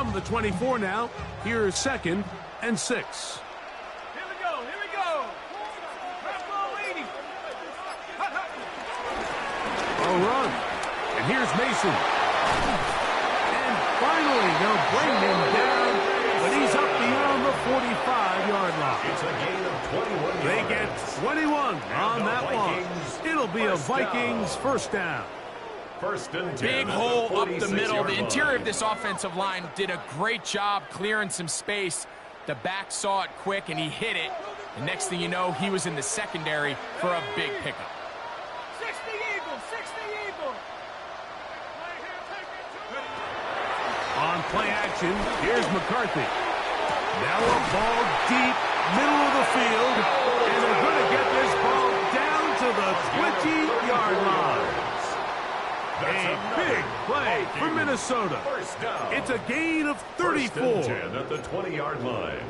From the 24 now, here's 2nd and 6. Here we go, here we go. Red ball 80. A run. And here's Mason. And finally, they'll bring him down, but he's up beyond the 45-yard line. It's a gain of 21 They yards. get 21 on that one. It'll be a Vikings first down. First and 10. Big hole up the middle. The interior of line. this offensive line did a great job clearing some space. The back saw it quick, and he hit it. The next thing you know, he was in the secondary for a big pickup. 60 Eagles, 60 Eagles. On play action, here's McCarthy. Now a ball deep, middle of the field, and they're going to get this ball down to the 20-yard line. A big play for Minnesota. First down. It's a gain of 34. First and 10 at the 20-yard line.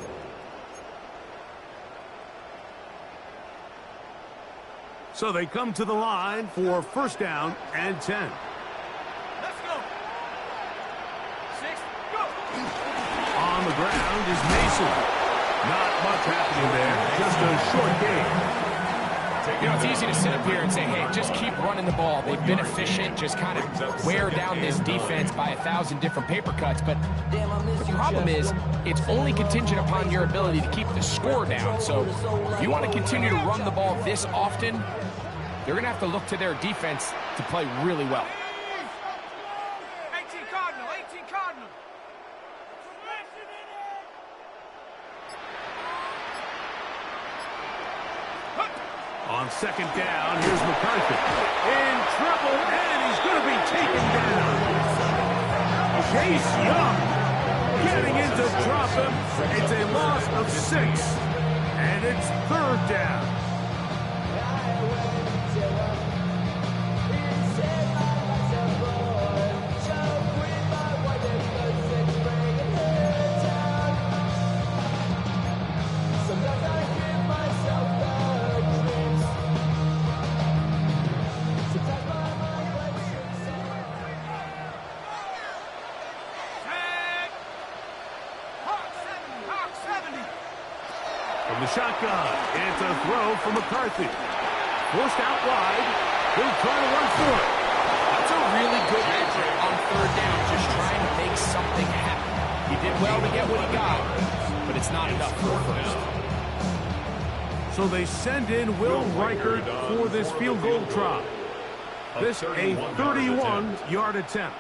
So they come to the line for first down and 10. Let's go. 6, go. On the ground is Mason. Not much happening there. Just a short game. You know, it's easy to sit up here and say, hey, just keep running the ball. They've been efficient, just kind of wear down this defense by 1,000 different paper cuts. But the problem is, it's only contingent upon your ability to keep the score down. So if you want to continue to run the ball this often, they're going to have to look to their defense to play really well. 18 Cardinal, 18 Cardinal. On second down, here's McCarthy. In trouble, and he's going to be taken down. Chase Young getting in to drop him. It's a loss of 6, and it's 3rd down. From the shotgun, it's a throw for McCarthy. Forced out wide. He'll try to run for it. That's a really good effort on 3rd down, just trying to make something happen. He did well to get what he got, but it's not enough for a first. So they send in Will Reichert for this field goal try. This a 31-yard attempt.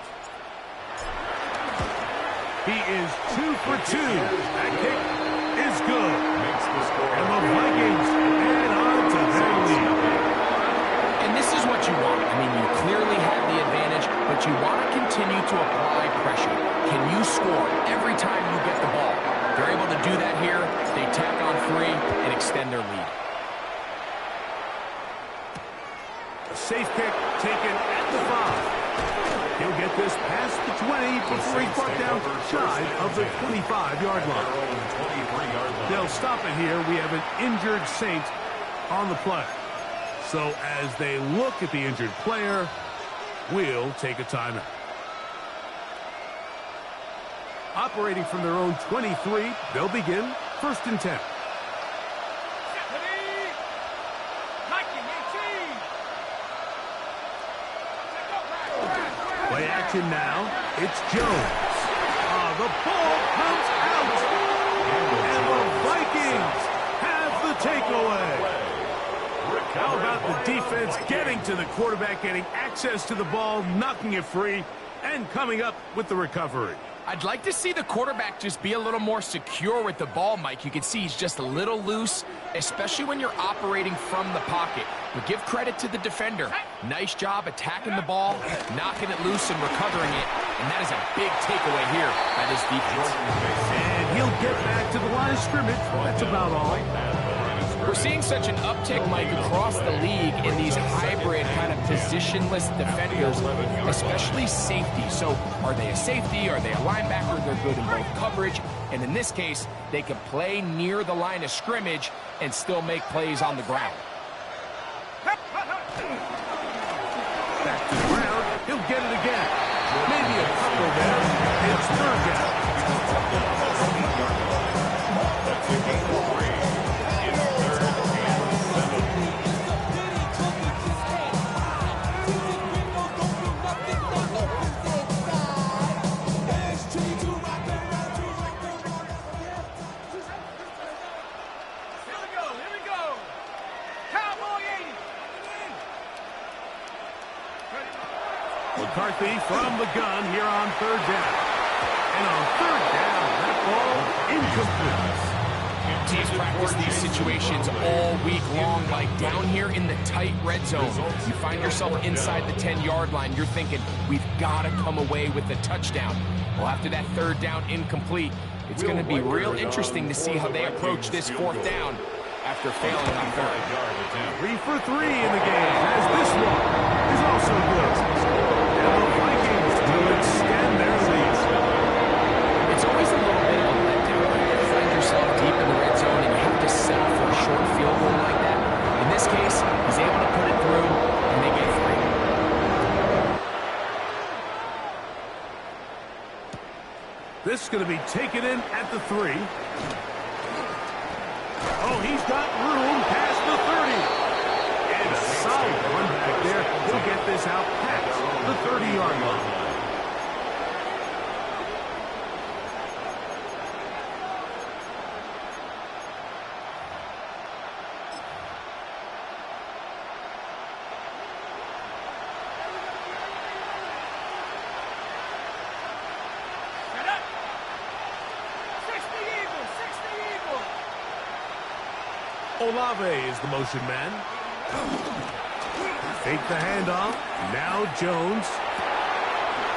He is 2 for 2. That kick is good. And the Vikings add on to their lead. And this is what you want. I mean, you clearly have the advantage, but you want to continue to apply pressure. Can you score every time you get the ball? They're able to do that here. They tack on 3 and extend their lead. A safe kick taken at the 5. He'll get this past the 20 before he's brought down shy of the 25-yard line. They'll stop it here. We have an injured Saint on the play. So as they look at the injured player, we'll take a timeout. Operating from their own 23, they'll begin first and 10. Play action now. It's Jones. The ball comes out. And the Vikings have the takeaway. How about the defense getting to the quarterback, getting access to the ball, knocking it free, and coming up with the recovery? I'd like to see the quarterback just be a little more secure with the ball, Mike. You can see he's just a little loose, especially when you're operating from the pocket. But give credit to the defender. Nice job attacking the ball, knocking it loose and recovering it. And that is a big takeaway here by this defense. And he'll get back to the line of scrimmage. That's about all. We're seeing such an uptick, Mike, across the league in these hybrid kind of positionless defenders, especially safety. So are they a safety? Are they a linebacker? They're good in both coverage. And in this case, they can play near the line of scrimmage and still make plays on the ground. Back to the ground. He'll get it again. Maybe a couple there. It's 3rd down. McCarthy from the gun here on third down. And on third down, that ball incomplete. Teams practice these situations all week long. Like down here in the tight red zone, you find yourself inside the 10-yard line. You're thinking, we've got to come away with a touchdown. Well, after that third down incomplete, it's going to be real interesting to see how they approach this fourth down after failing on third. 3 for 3 in the game, as this one is also good. And the Vikings to extend their lead. It's always a little bit of a letdown when you find yourself deep in the red zone and you have to settle for a short field goal like that. In this case, he's able to put it through, and they get 3. This is going to be taken in at the 3. Oh, he's got room past the 30. And a solid run back there. He'll get this out past the 30-yard line. Olave is the motion man. Fake the handoff. Now Jones.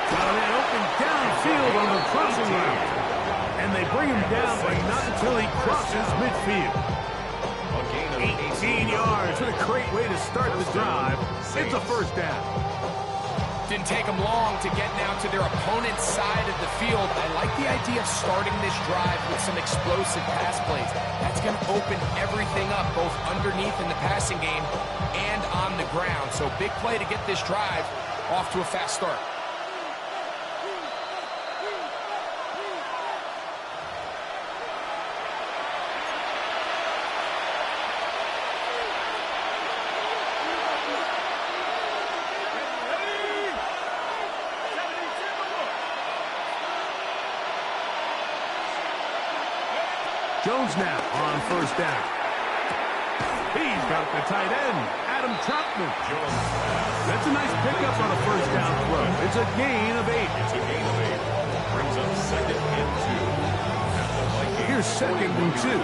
Got a man open downfield on the crossing route. And they bring him down, but not until he crosses midfield. 18 yards. What a great way to start the drive. It's a first down. Didn't take them long to get now to their opponent's side of the field. I like the idea of starting this drive with some explosive pass plays. That's going to open everything up, both underneath in the passing game and on the ground. So big play to get this drive off to a fast start. Jones now on first down. He's got the tight end, Adam Troutman. That's a nice pickup on a first down throw. It's a gain of 8. Brings up second and 2. Here's second and 2. 19,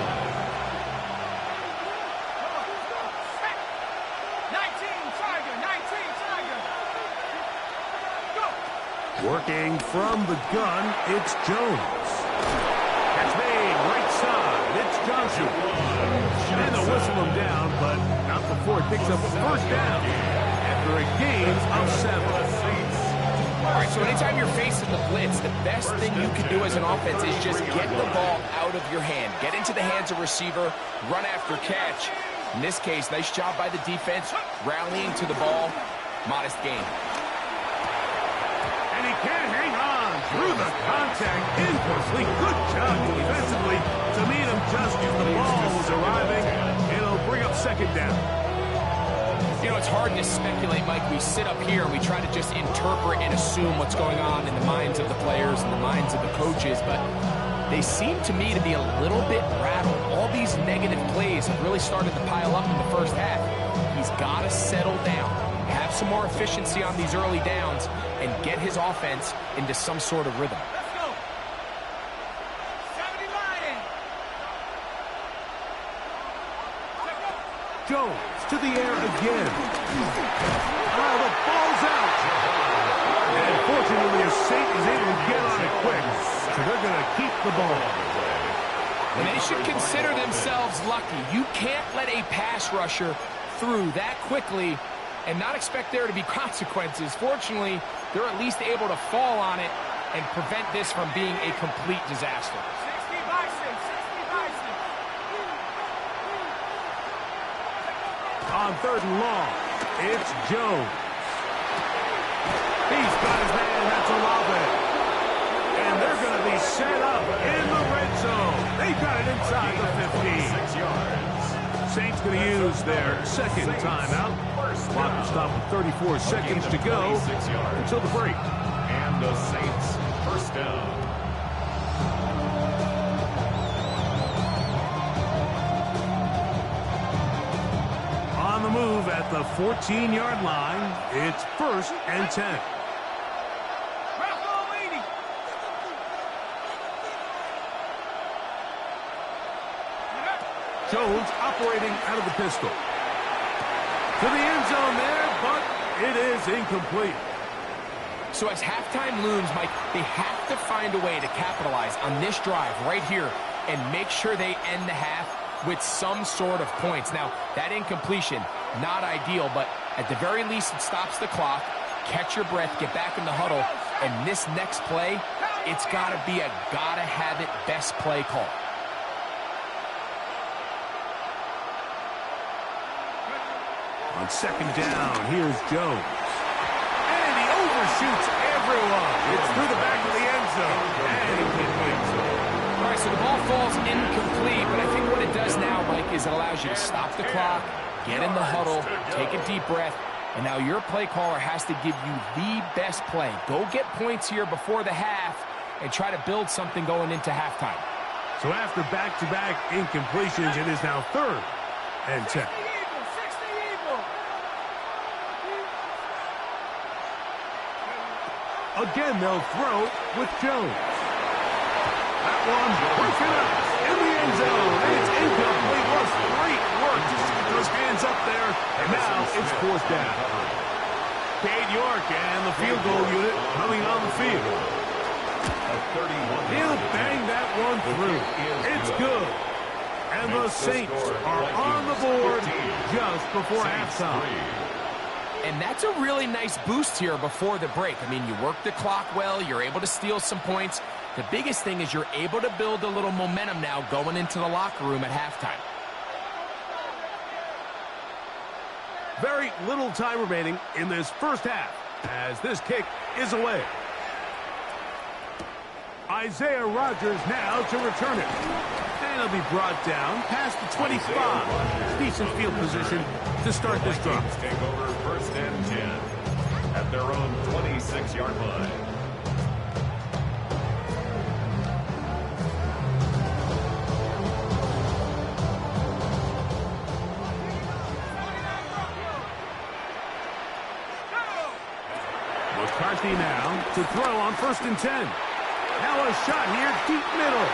Tiger. Go. Working from the gun, it's Jones. That's made right side. It's Johnson. And they'll whistle him down, but not before it picks up the first down after a gain of 7. All right, so anytime you're facing the blitz, the best thing you can do as an offense is just get the ball out of your hand. Get into the hands of receiver, run after catch. In this case, nice job by the defense, rallying to the ball. Modest gain. And he can't hang on through the contact. Incomplete. Good job defensively to meet him just as the ball was arriving. It'll bring up second down. You know, it's hard to speculate, Mike. We sit up here and we try to just interpret and assume what's going on in the minds of the players and the minds of the coaches, but they seem to me to be a little bit rattled. All these negative plays have really started to pile up in the first half. He's got to settle down, have some more efficiency on these early downs, and get his offense into some sort of rhythm. Let's go. 70 Lion. Jones to the air again. Oh, the ball's out. And fortunately, Saint is able to get on it quick. So they're going to keep the ball. And they should consider themselves lucky. You can't let a pass rusher through that quickly and not expect there to be consequences. Fortunately, they're at least able to fall on it and prevent this from being a complete disaster. 60 Bison. 60 Bison. On third and long, it's Jones. He's got his man, that's Olave. And they're going to be set up in the red zone. They got it inside the 15. 6 yards. Saints going to use their second timeout. Clock will stop with 34 seconds to go until the break. And the Saints first down. On the move at the 14-yard line, it's 1st and 10. Jones operating out of the pistol. To the end zone there, but it is incomplete. So as halftime looms, Mike, they have to find a way to capitalize on this drive right here and make sure they end the half with some sort of points. Now, that incompletion, not ideal, but at the very least, it stops the clock. Catch your breath, get back in the huddle, and this next play, it's got to be a gotta-have-it best play call. On second down, here's Jones. And he overshoots everyone. It's through the back of the end zone. And incomplete. All right, so the ball falls incomplete, but I think what it does now, Mike, is it allows you to stop the clock, get in the huddle, take a deep breath, and now your play caller has to give you the best play. Go get points here before the half and try to build something going into halftime. So after back-to-back incompletions, it is now 3rd and 10. Again, they'll throw with Jones. That one broken up in the end zone. It's incomplete. Was great work to get those hands up there. And now it's 4th down. Cade York and the field goal unit coming on the field. He'll bang that one through. It's good. And the Saints are on the board just before halftime. And that's a really nice boost here before the break. I mean, you work the clock well, you're able to steal some points. The biggest thing is you're able to build a little momentum now going into the locker room at halftime. Very little time remaining in this first half as this kick is away. Isaiah Rodgers now to return it. And it'll be brought down past the 25. Decent field position to start this drive. Take over 1st and 10 at their own 26-yard line. McCarthy now to throw on 1st and 10. Now a shot here, deep middle.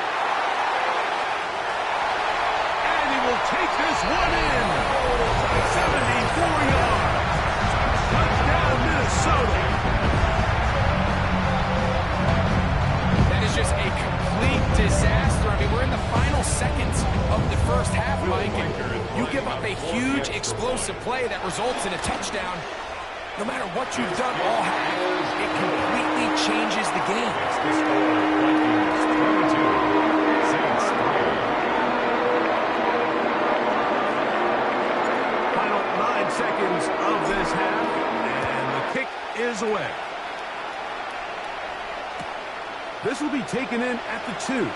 And he will take this one in. 74 yards. Touchdown, Minnesota. That is just a complete disaster. I mean, we're in the final seconds of the first half, Mike, and you give up a huge explosive play that results in a touchdown. No matter what you've done all half, it completely changes the game. Final 9 seconds of this half, and the kick is away. This will be taken in at the 2.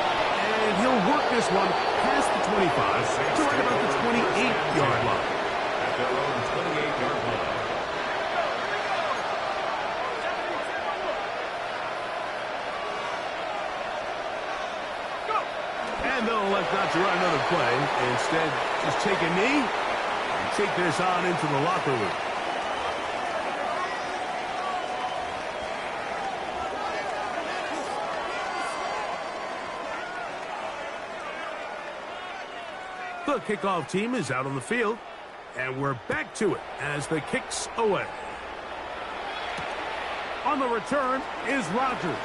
And he'll work this one past the 25 to right about the 28-yard line. At their own 28-yard line. And they'll elect not to run another play. Instead, just take a knee and take this on into the locker room. The kickoff team is out on the field, and we're back to it as the kick's away. On the return is Rodgers.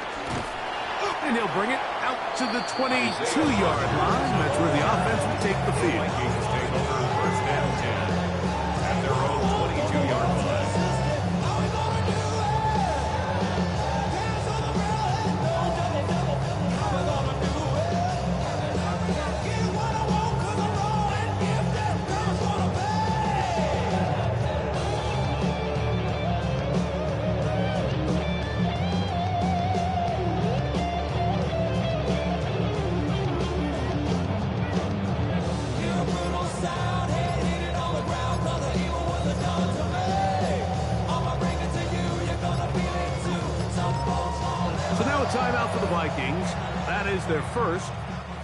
And he'll bring it out to the 22-yard line. That's where the offense will take the field. Vikings take over 1st and 10 at their own 22-yard line. So now a timeout for the Vikings. That is their first,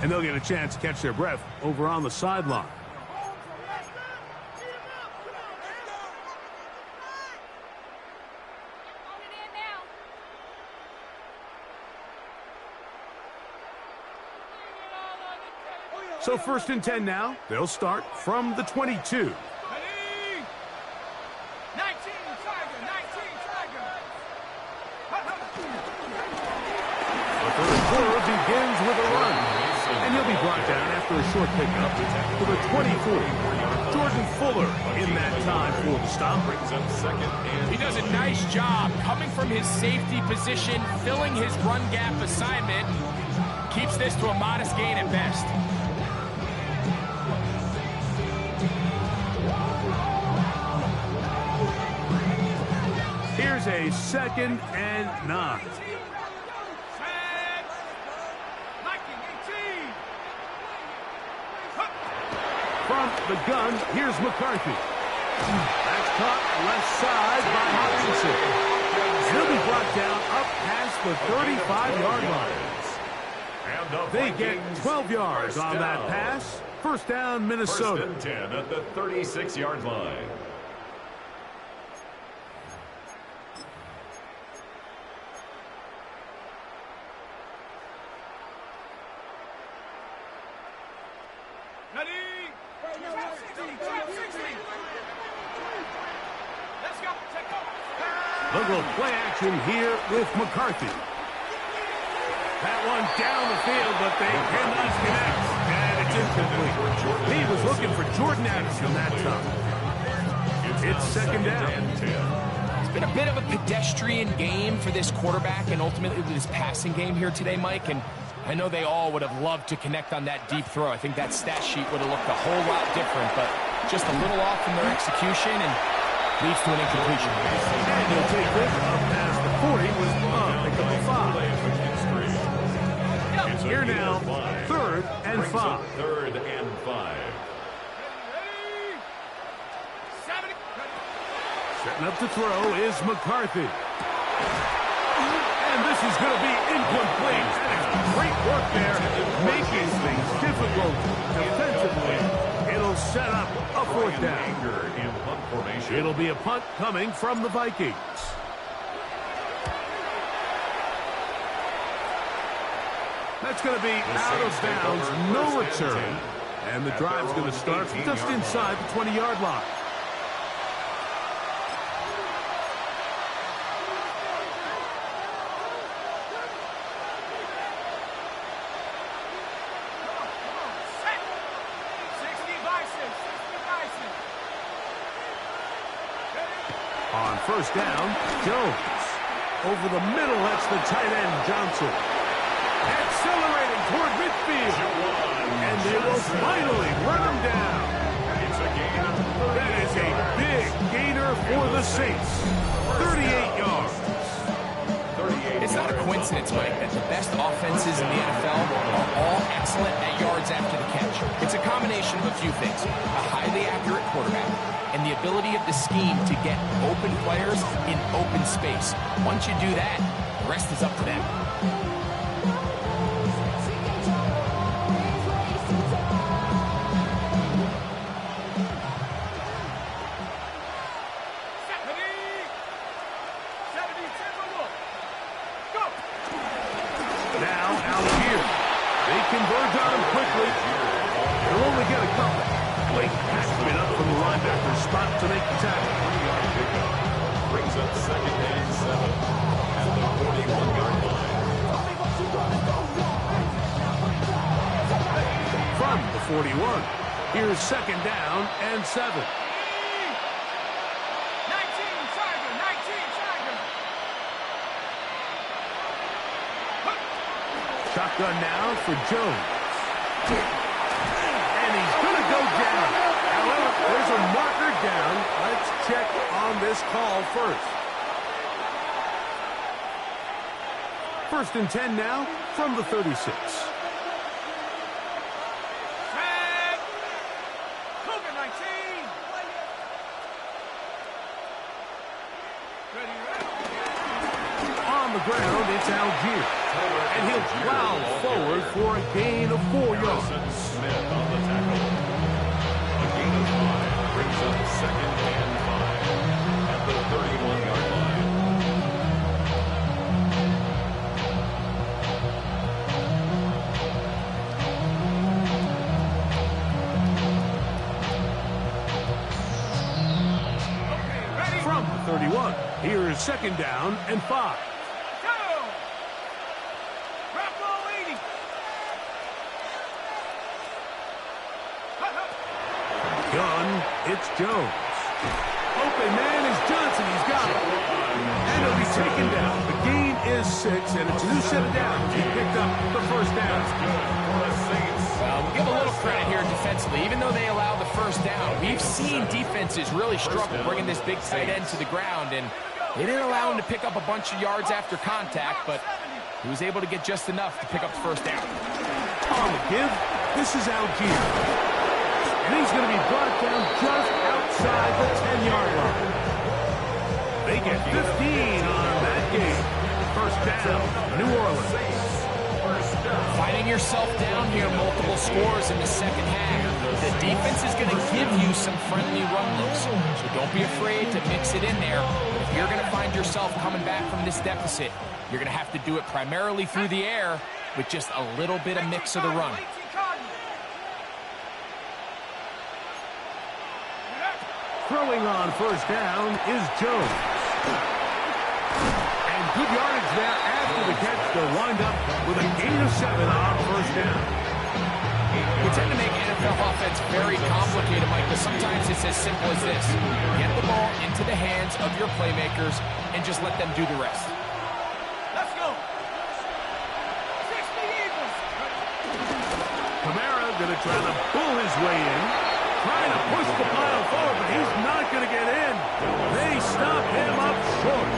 and they'll get a chance to catch their breath over on the sideline. So 1st and 10 now. They'll start from the 22. Ready? 19, Tiger, 19, Tiger. The third quarter begins with a run. And he'll be brought down after a short pickup to the 24. Jordan Fuller in that time for the stop. He does a nice job coming from his safety position, filling his run gap assignment. Keeps this to a modest gain at best. Here's a 2nd and 9. From the gun, here's McCarthy. That's caught left side by Hopkinson. He'll be brought down up past the 35-yard line. They get 12 yards on that pass. First down, Minnesota. 1st and 10 at the 36-yard line. Ready? Let's go. Take off. They'll go play action here with McCarthy. That one down the field, but they cannot connect. And it's incomplete. He was looking for Jordan Addison that time. It's 2nd down. It's been a bit of a pedestrian game for this quarterback and ultimately this passing game here today, Mike. And I know they all would have loved to connect on that deep throw. I think that stat sheet would have looked a whole lot different, but just a little off in their execution and leads to an incompletion. And he'll take this up past the 40 with pick up a 5. Here now, 3rd and 5. 3rd and 5. Setting up to throw is McCarthy. And this is going to be incomplete. Great work there, making things difficult defensively. It'll set up a 4th down. It'll be a punt coming from the Vikings. That's going to be out of bounds, no return. And the drive's going to start just inside the 20-yard line. On 1st down, Jones. Over the middle, that's the tight end, Johnson. Accelerating toward midfield. And they will finally run him down. That is a big gainer for the Saints. 38 yards. It's not a coincidence, Mike, that the best offenses in the NFL are all excellent at yards after the catch. It's a combination of a few things. A highly accurate quarterback and the ability of the scheme to get open players in open space. Once you do that, the rest is up to them. Converge on him quickly. They'll only get a couple. Blake passing it up from the linebacker spot to make the tackle. Brings up 2nd and 7 at the 41-yard line. From the 41, here's 2nd down and 7. 19, Tiger, 19, Tiger. Shotgun now for Jones. And he's going to go down. However, there's a marker down. Let's check on this call first. 1st and 10 now from the 36. On the ground, it's Algier. And he'll plow forward for a gain of 4 yards. Smith on the tackle. A gain of 5 brings up 2nd and 5 at the 31-yard line. 31. Here's second down and 5. Gun, it's Jones. Open man is Johnson. He's got it. And he'll be taken down. The gain is 6, and it's a new set of downs. He picked up the first down. Well, we'll give a little credit here defensively. Even though they allow the first down, we've seen defenses really struggle bringing this big tight end to the ground, and they didn't allow him to pick up a bunch of yards after contact, but he was able to get just enough to pick up the first down. On the give, this is Algier. And he's going to be brought down just outside the 10-yard line. They get 15 on that game. First down, New Orleans. Finding yourself down here, multiple scores in the second half. The defense is going to give you some friendly run looks, so don't be afraid to mix it in there. If you're going to find yourself coming back from this deficit, you're going to have to do it primarily through the air with just a little bit of mix of the run. Throwing on first down is Jones. And good yardage there after the catch. They'll wind up with a gain of 7 on first down. We tend to make NFL offense very complicated, Mike, but sometimes it's as simple as this. Get the ball into the hands of your playmakers and just let them do the rest. Let's go. 60 Eagles. Kamara going to try to pull his way in. Trying to push the pile forward, but he's not going to get in. They stop him up short.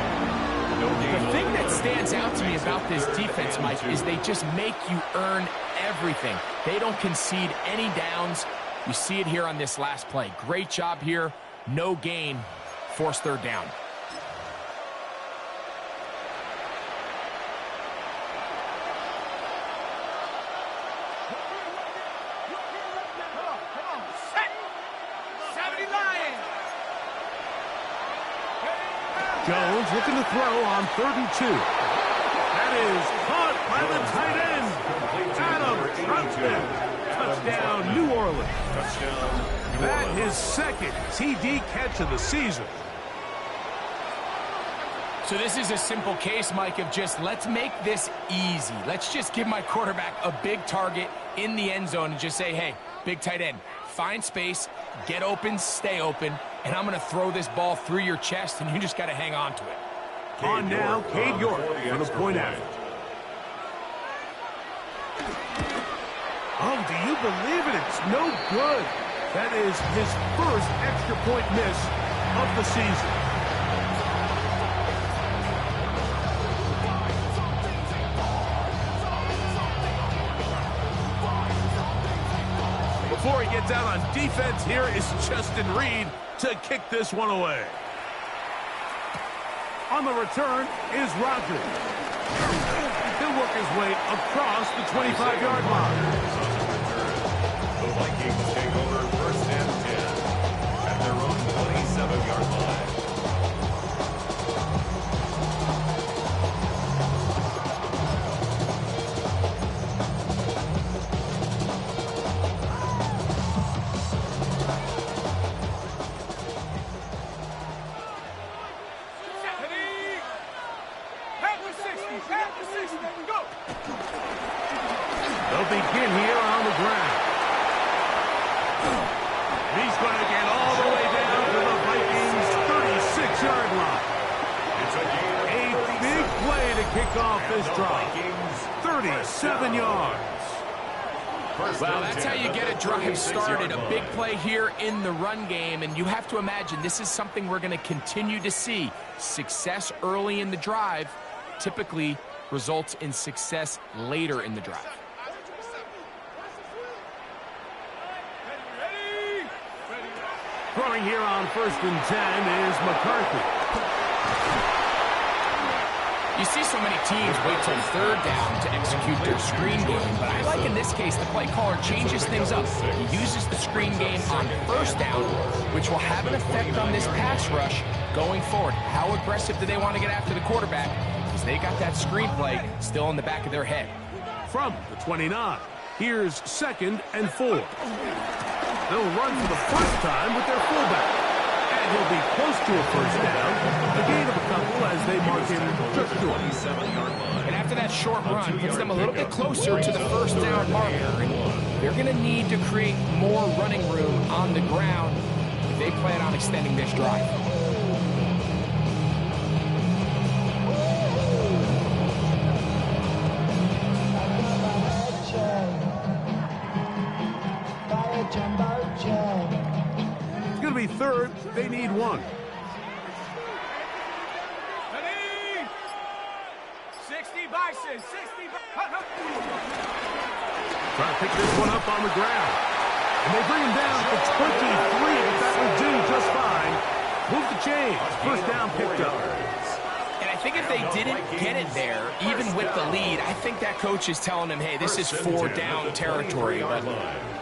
The thing that stands out to me about this defense, Mike, is they just make you earn everything. They don't concede any downs. You see it here on this last play. Great job here. No gain. Forced third down. Jones looking to throw on 3rd and 2. That is caught by the tight end. Adam Troutman. Touchdown, New Orleans. That his second TD catch of the season. So this is a simple case, Mike, of just let's make this easy. Let's just give my quarterback a big target in the end zone and just say, hey, big tight end, find space, get open, stay open, and I'm going to throw this ball through your chest, and you just got to hang on to it. On now, Cade York for the point after. Oh, do you believe it? It's no good. That is his first extra point miss of the season. Before he gets out on defense, here is Justin Reed to kick this one away. On the return is Rodgers. He'll work his way across the 25-yard line. The Vikings take over 1st and 10 at their own 27-yard line. They'll begin here on the ground. He's going to get all the way down to the Vikings' 36-yard line. A big play to kick off this drive. 37 yards. Well, that's how you get a drive started. A big play here in the run game, and you have to imagine this is something we're going to continue to see. Success early in the drive typically results in success later in the drive. Throwing here on 1st and 10 is McCarthy. You see so many teams wait till 3rd down to execute their screen game, but I like in this case the play caller changes things up. He uses the screen game on 1st down, which will have an effect on this pass rush going forward. How aggressive do they want to get after the quarterback? Because they got that screenplay still in the back of their head. From the 29, here's 2nd and 4. They'll run for the first time with their fullback. And And he'll be close to a first down. A gain of a couple as they mark him just short. And after that short run, puts them a little bit closer to the first down marker. And they're going to need to create more running room on the ground if they plan on extending this drive. It's going to be third. They need one. 60 Bison, 60 Bison. Trying to pick this one up on the ground. And they bring him down for 23, but that will do just fine. Move the chains. First down picked up. And I think if they didn't get it there, even with the lead, I think that coach is telling them, hey, this is 4 down territory. But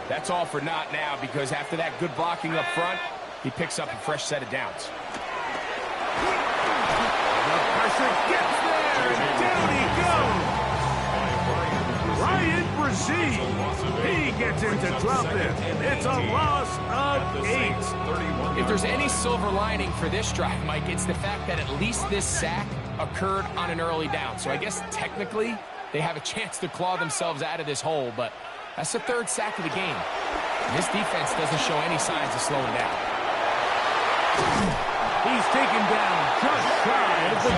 that's all for naught now, because after that good blocking up front, he picks up a fresh set of downs. The pressure gets there, and down he goes. Rzsl, he gets in to drop it. It's a loss of 8. If there's any silver lining for this drive, Mike, it's the fact that at least this sack occurred on an early down. So I guess technically they have a chance to claw themselves out of this hole, but that's the 3rd sack of the game. And this defense doesn't show any signs of slowing down. He's taken down just shy of the 10.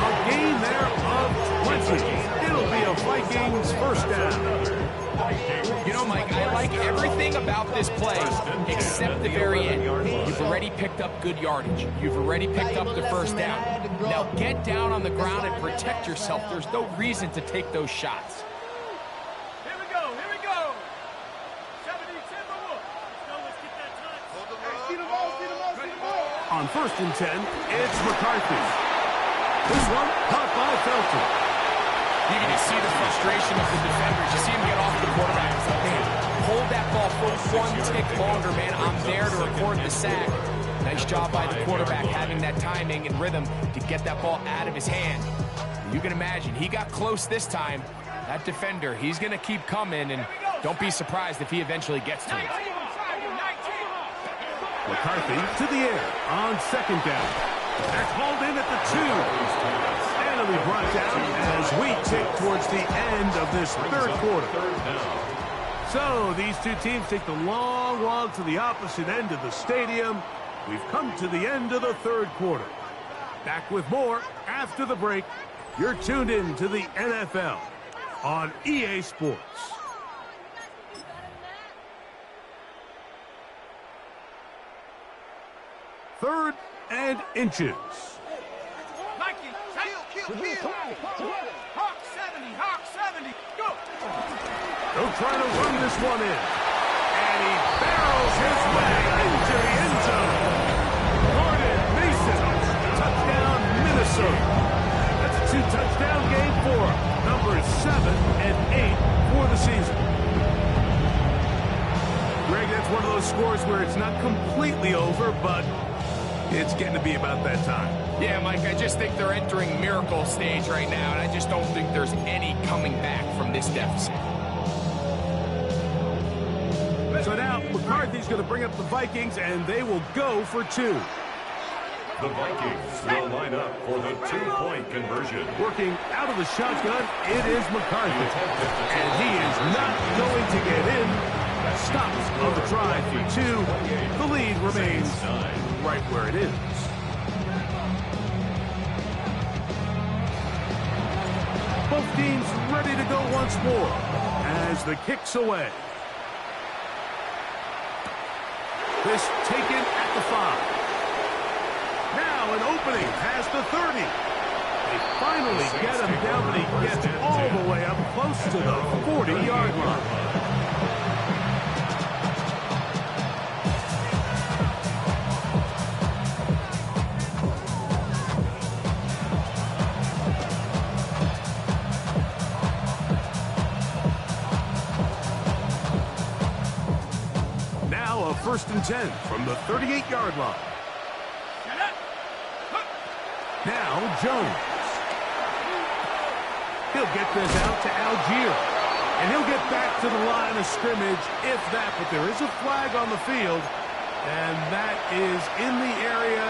A gain there of 20. It'll be a Vikings first down. You know, Mike, I like everything about this play except the very end. You've already picked up good yardage. You've already picked up the first down. Now get down on the ground and protect yourself. There's no reason to take those shots. Here we go, here we go. 70, 10 more. Let's get that touch. See the ball, see the ball, see the ball. On 1st and 10, it's McCarthy. This one caught by Felton. You can just see the frustration of the defenders. You see him get off the quarterback. It's like, man, hold that ball for 1 tick longer, man. I'm there to record the sack. Nice job by the quarterback having that timing and rhythm to get that ball out of his hand. You can imagine, he got close this time. That defender, he's going to keep coming, and don't be surprised if he eventually gets to it. McCarthy to the air on 2nd down. They're called in at the 2. And it'll be brought down as we tick towards the end of this 3rd quarter. So these two teams take the long walk to the opposite end of the stadium. We've come to the end of the 3rd quarter. Back with more after the break. You're tuned in to the NFL on EA Sports. 3rd and inches. Mikey, kill. Hawk 70, Hawk 70, go. They'll try to run this one in. And he barrels his way into the end zone. Gordon Mason, touchdown Minnesota. That's a 2-touchdown game for numbers 7 and 8 for the season. Greg, that's one of those scores where it's not completely over, but it's getting to be about that time. Yeah, Mike, I just think they're entering miracle stage right now, and I just don't think there's any coming back from this deficit. So now McCarthy's going to bring up the Vikings, and they will go for 2. The Vikings will line up for the 2-point conversion. Working out of the shotgun, it is McCarthy. And he is not going to get in. Stop on the try for 2. The lead remains right where it is. Both teams ready to go once more as the kick's away. This taken at the 5. Now an opening past the 30. They finally get him down, but he gets all the way up close to the 40-yard line. Now a 1st and 10 from the 38-yard line. Now Jones. He'll get this out to Algier. And he'll get back to the line of scrimmage, if that. But there is a flag on the field. And that is in the area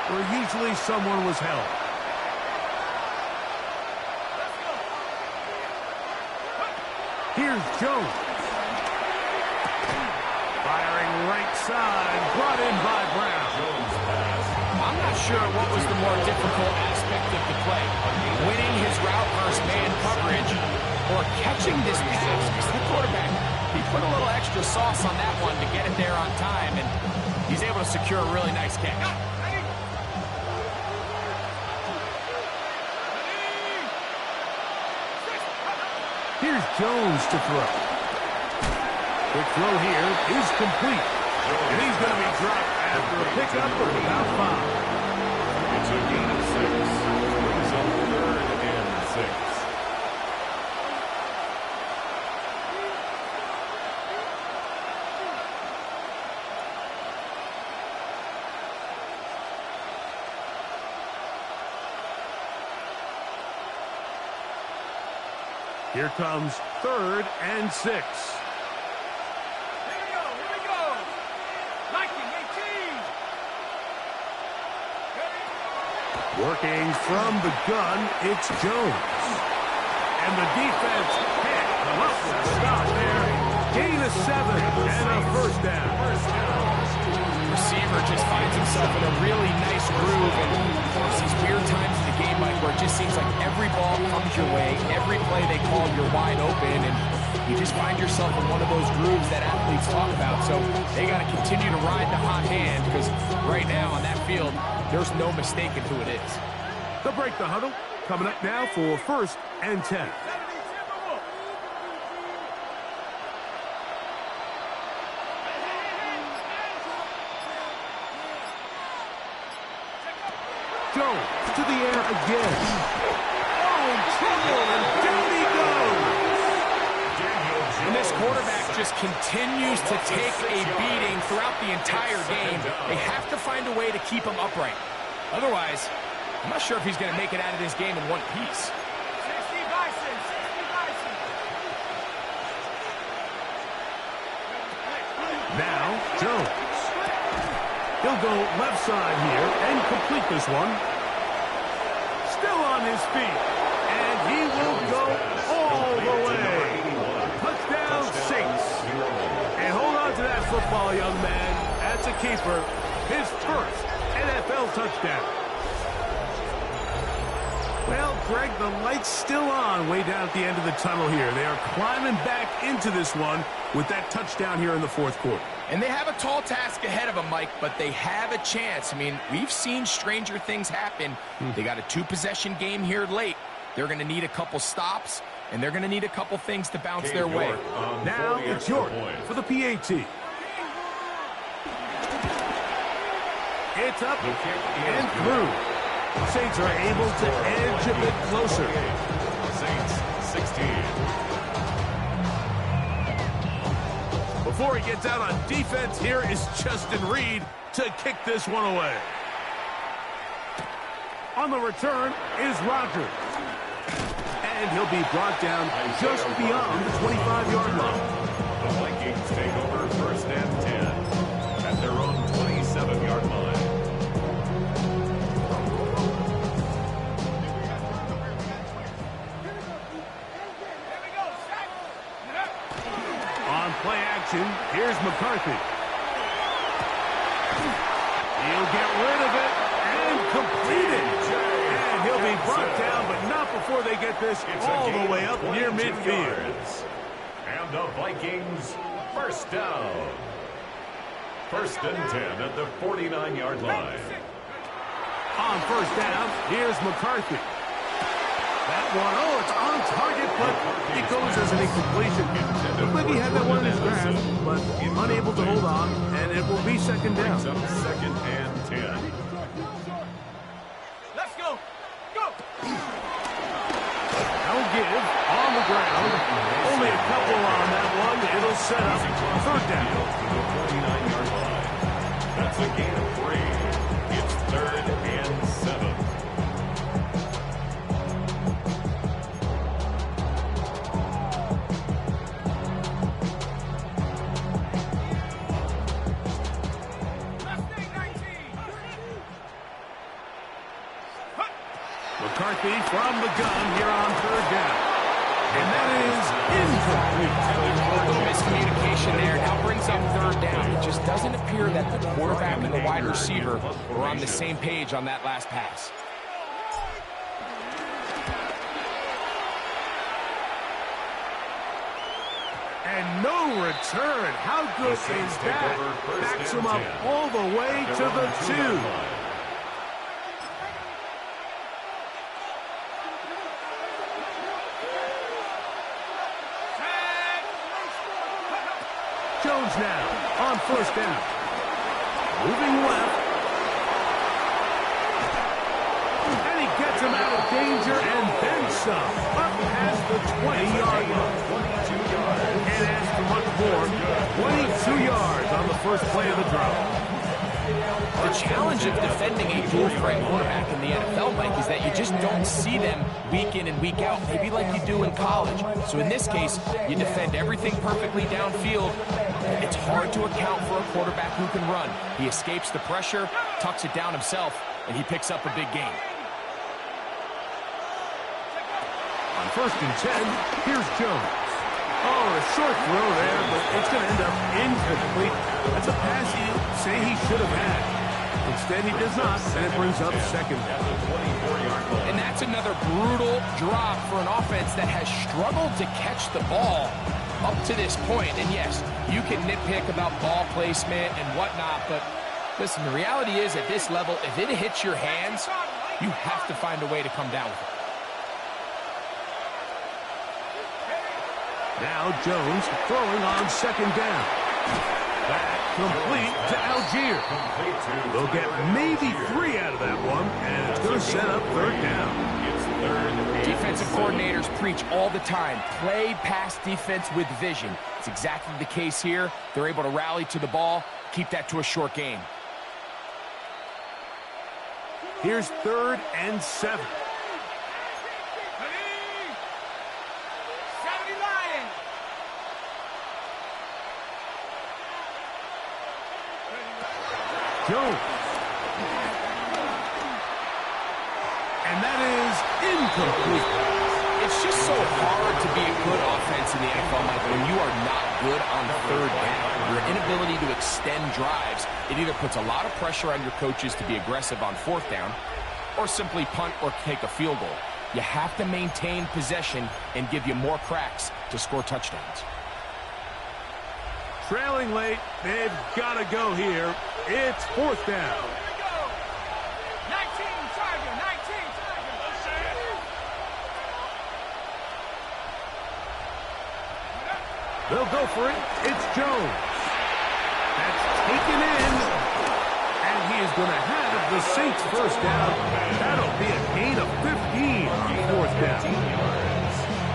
where usually someone was held. Here's Jones. Firing right side, brought in by Brown. I'm not sure what was the more difficult aspect of the play, winning his route versus man coverage or catching this pass, because that quarterback, he put a little extra sauce on that one to get it there on time, and he's able to secure a really nice catch. Here's Jones to throw. The throw here is complete. And he's going to be dropped after a pickup of about 5. It's a gain of 6. Brings up 3rd and 6. Here comes 3rd and 6. Here we go. Viking 18. Working from the gun, it's Jones. And the defense can't come up with a stop there. Gain of 7 and a first down. Receiver just finds himself in a really nice groove, and there's these weird times in the game, Mike, where it just seems like every ball comes your way, every play they call, you're wide open, and you just find yourself in one of those grooves that athletes talk about. So they got to continue to ride the hot hand, because right now on that field, there's no mistaking who it is. They'll break the huddle. Coming up now for 1st and 10. Jones to the air again. Oh, trouble, and down he goes. And this quarterback just continues to take a beating throughout the entire game. They have to find a way to keep him upright. Otherwise, I'm not sure if he's going to make it out of this game in one piece. 60 Bison. Now, Jones. He'll go left side here and complete this one. Still on his feet. And he will go all the way. Touchdown, Saints. And hold on to that football, young man. That's a keeper. His first NFL touchdown. Well, Greg, the light's still on way down at the end of the tunnel here. They are climbing back into this one with that touchdown here in the 4th quarter. And they have a tall task ahead of them, Mike, but they have a chance. I mean, we've seen stranger things happen. They got a 2-possession game here late. They're going to need a couple stops, and they're going to need a couple things to bounce their way. Now it's York for the PAT. It's up and through. Saints are able to edge a bit closer. Saints 16. Before he gets out on defense, here is Justin Reed to kick this one away. On the return is Rodgers. And he'll be brought down just beyond the 25-yard line. The Vikings take over 1st and 10 at their own 27-yard line. Play action. Here's McCarthy. He'll get rid of it and complete it. And he'll be brought down, but not before they get this all the way up near midfield. And the Vikings first down. 1st and 10 at the 49-yard line. On 1st down, here's McCarthy. That one, oh, it's on target, but it goes as an incompletion. Looked like he had that one in his grasp, but unable to hold on, and it will be 2nd down. 2nd and 10. Let's go. Go. Now give on the ground. Only a couple on that one. It'll set up 3rd down. To the 49-yard line. That's a gain of 3. It's 3rd and 7. McCarthy from the gun here on third down. And that is incomplete. A little miscommunication there. Now brings up third down. It just doesn't appear that the quarterback and the wide receiver were on the same page on that last pass. And no return. How good is that? Backs him up all the way to the 2. Jones now on first down. Moving left. And he gets him out of danger and then some. Up past the 20-yard line. And as for much more, 22 yards on the first play of the drive. The challenge of defending a dual-threat quarterback in the NFL, Mike, is that you just don't see them week in and week out, maybe like you do in college. So in this case, you defend everything perfectly downfield. It's hard to account for a quarterback who can run. He escapes the pressure, tucks it down himself, and he picks up a big gain. On first and 10, here's Jones. Oh, a short throw there, but it's going to end up incomplete. That's a pass you say he should have had. Instead, he does not, and it brings up second down. And that's another brutal drop for an offense that has struggled to catch the ball up to this point. And yes, you can nitpick about ball placement and whatnot, but listen, the reality is at this level, if it hits your hands, you have to find a way to come down with it. Now Jones throwing on second down. Back complete to Algier. They'll get maybe 3 out of that one, and it's going to set up third down. Defensive coordinators preach all the time, play pass defense with vision. It's exactly the case here. They're able to rally to the ball, keep that to a short game. Here's third and 7. Jones. And that is incomplete. It's just so hard to be a good offense in the NFL, Mike, when you are not good on third down. Your inability to extend drives, it either puts a lot of pressure on your coaches to be aggressive on fourth down or simply punt or take a field goal. You have to maintain possession and give you more cracks to score touchdowns. Trailing late, they've got to go here. It's fourth down. They'll go for it. It's Jones. That's taken in. And he is going to have the Saints first down. That'll be a gain of 15 on fourth down.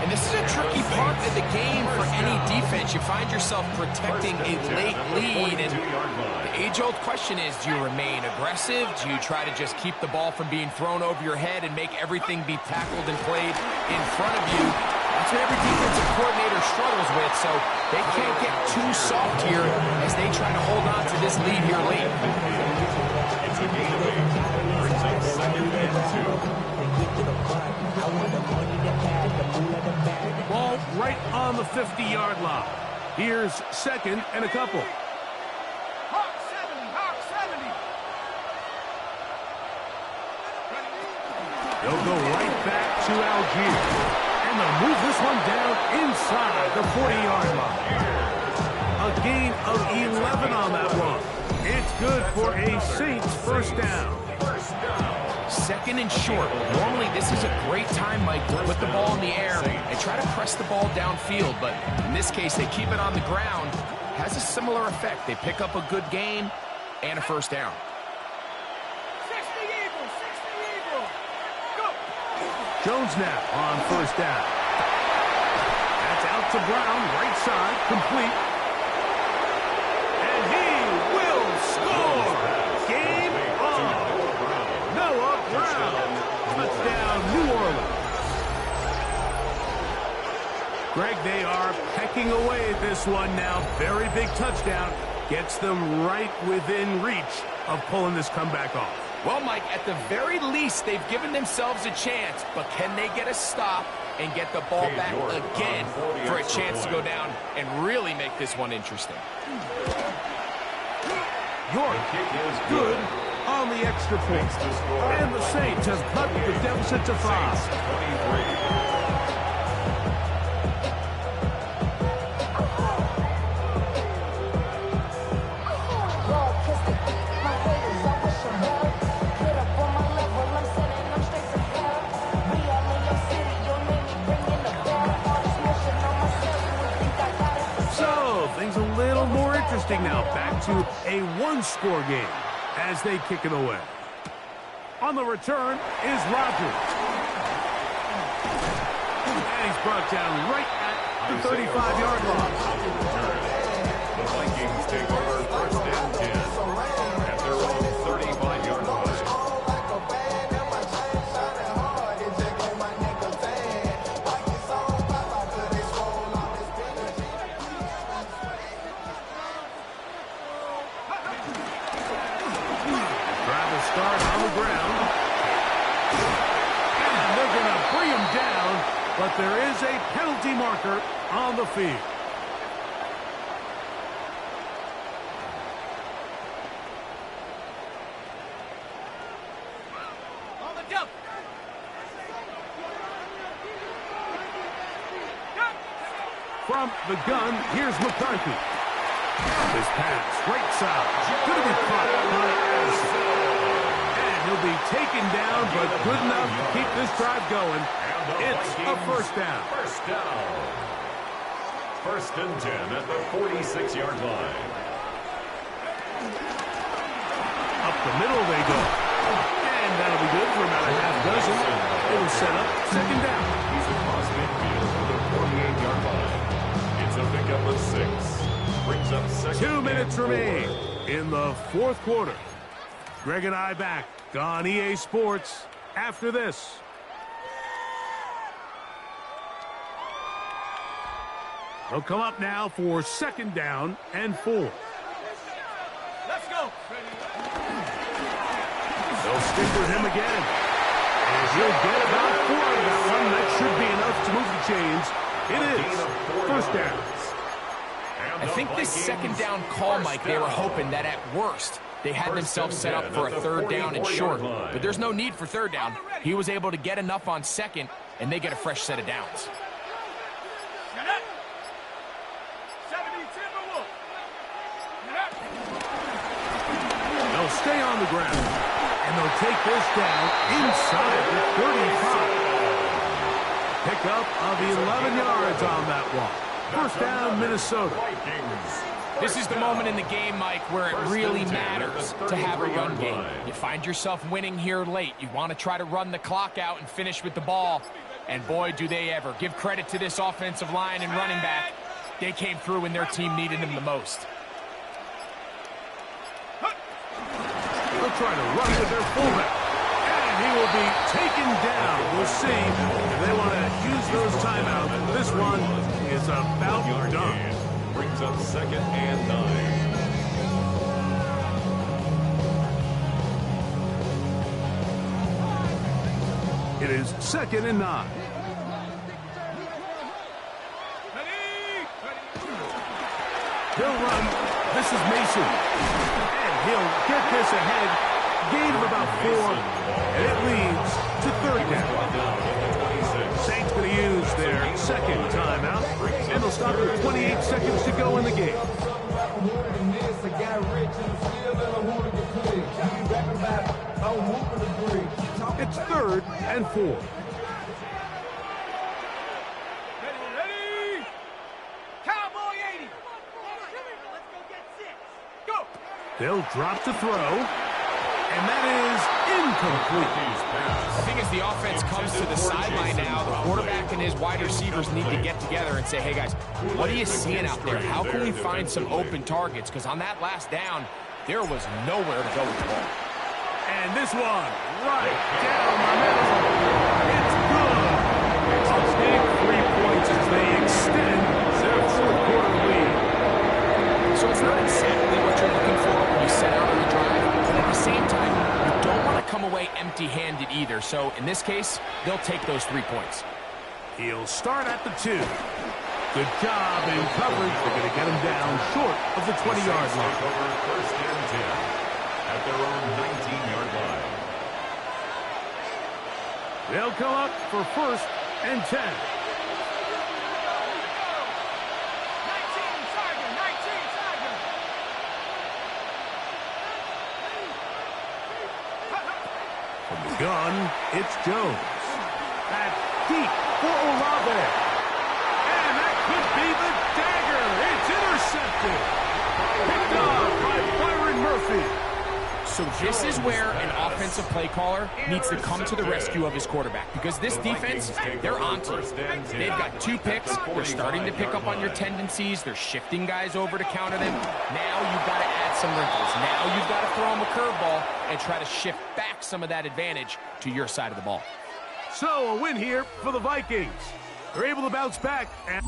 And this is a tricky part of the game for any defense. You find yourself protecting a late lead, and the age-old question is, do you remain aggressive? Do you try to just keep the ball from being thrown over your head and make everything be tackled and played in front of you? That's what every defensive coordinator struggles with, so they can't get too soft here as they try to hold on to this lead here late. Brings up second and 2. Ball right on the 50-yard line. Here's second and a couple. Hawk 70, Hawk 70. They'll go right back to Algier. And they'll move this one down inside the 40-yard line. A gain of 11 on that one. It's good for a Saints first down. Second and short. Normally, this is a great time, Mike, to put the ball in the air and try to press the ball downfield. But in this case, they keep it on the ground. Has a similar effect. They pick up a good gain and a first down. 60 Eagles, 60 Eagles. Go. Jones now on first down. That's out to Brown, right side, complete. And he will score. Game on. Noah Brown. Touchdown, New Orleans. Greg, they are pecking away at this one now. Very big touchdown. Gets them right within reach of pulling this comeback off. Well, Mike, at the very least, they've given themselves a chance, but can they get a stop and get the ball back again for a chance to go down and really make this one interesting? York good on the extra point. And the Saints have cut the deficit to 5. Things a little more interesting now. Back to a one-score game as they kick it away. On the return is Rodgers. And he's brought down right at the 35-yard line. The Vikings take over first and 10 at their own 35-yard line. Start on the ground. And they're going to bring him down, but there is a penalty marker on the field. On the jump. From the gun, here's McCarthy. His pass, right side, going to be caught by Rzsl. He'll be taken down, but good enough to keep this drive going. It's a first down. First down. First and 10 at the 46-yard line. Up the middle they go. And that'll be good for about a half dozen. It'll set up second down. He's across midfield to the 48-yard line. It's a pickup of 6. Brings up second. 2 minutes remain in the fourth quarter. Greg and I back on EA Sports after this. They'll come up now for second down and 4. Let's go. They'll stick with him again. And he'll get about 4 of that one. That should be enough to move the chains. It is first down. I think this second down call, Mike, they were hoping that at worst they had themselves set up for a third down and short. But there's no need for third down. He was able to get enough on second, and they get a fresh set of downs. They'll stay on the ground, and they'll take this down inside the 35. Pickup of 11 yards on that one. First down, Minnesota. This is the moment in the game, Mike, where it really matters to have a run game. You find yourself winning here late. You want to try to run the clock out and finish with the ball. And boy, do they ever. Give credit to this offensive line and running back. They came through when their team needed them the most. They'll try to run with their fullback. And he will be taken down. We'll see if they want to use those timeouts. This one is about done. Brings up second and 9. It is second and 9. He'll run. This is Mason. And he'll get this ahead. Gain of about 4. And it leads to third down. Saints going to use their second timeout. And they'll stop with 28 seconds to go in the game. It's third and 4. Ready? Cowboy 80. Let's go get 6. Go. They'll drop to throw. And that is incomplete. I think as the offense comes to the sideline now, the quarterback and his wide receivers need to get together and say, hey, guys, what are you seeing out there? How can we find some open targets? Because on that last down, there was nowhere to go with the ball. And this one, right down the middle. It's good. A big 3 points as they extend their fourth quarter lead. So it's not exactly what you're looking for when you set out on the drive, but at the same time, you don't want to empty-handed either. So in this case, they'll take those 3 points. He'll start at the 2. Good job in coverage. They're going to get him down short of the 20-yard line. First and 10 at their own 19-yard line. They'll come up for first and 10. 19, Tiger, 19, Tiger. From the gun, it's Jones. That's deep for Olave. And that could be the dagger. It's intercepted. Picked up by Byron Murphy. So this is where an offensive play caller needs to come to the rescue of his quarterback, because this defense, they're onto it. They've got 2 picks. They're starting to pick up on your tendencies. They're shifting guys over to counter them. Now you've got to add some wrinkles. Now you've got to throw them a curveball and try to shift back some of that advantage to your side of the ball. So a win here for the Vikings. They're able to bounce back and